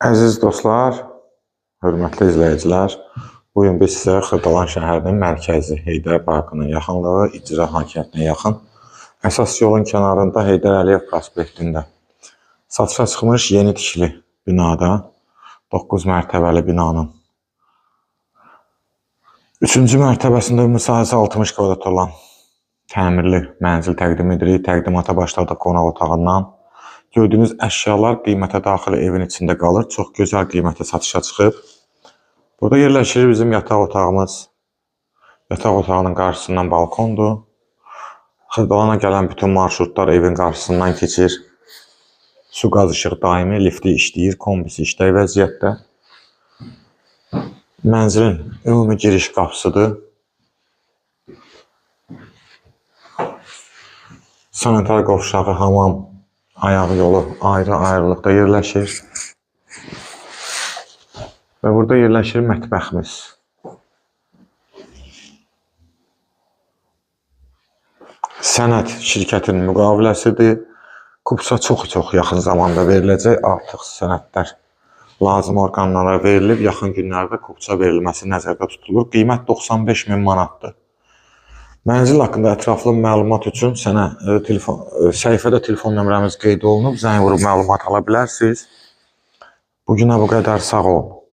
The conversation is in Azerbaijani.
Əziz dostlar, hörmətli izləyicilər, bugün biz sizə Xırdalan şəhərinin mərkəzi Heydər Parkının yaxınlığı, İcra Hakimiyyətinə yaxın əsas yolun kənarında Heydər Əliyev prospektində satışa çıxmış yeni tikili binada 9 mərtəbəli binanın 3-cü mərtəbəsində müsahisə 60 kvadrat olan təmirli mənzil təqdim edirik. Təqdimata başladıq qonaq otağından. Gördüyünüz əşyalar qiymətə daxil evin içində qalır. Çox gözəl qiymətə satışa çıxıb. Burada yerləşir bizim yataq otağımız. Yataq otağının qarşısından balkondur. Xırdalana gələn bütün marşrutlar evin qarşısından keçir. Su qaz işıq daimi, lifti işləyir, kombisi işlək vəziyyətdə. Mənzilin ümumi giriş qapısıdır. Sanitar qovşağı, hamam, ayaq yolu ayrı-ayrılıqda yerləşir. Və burada yerləşir mətbəximiz. Sənəd şirkətin müqaviləsidir. Kupça çox yaxın zamanda veriləcək. Artıq sənədlər lazım orqanlara verilib. Yaxın günlərdə kupça verilməsi nəzərdə tutulur. Qiymət 95.000 manatdır. Mənzil haqqında ətraflı məlumat üçün səhifədə telefon nömrəmiz qeyd olunub. Zəng vurub məlumat ala bilərsiniz. Bugünə bu qədər, sağ olun.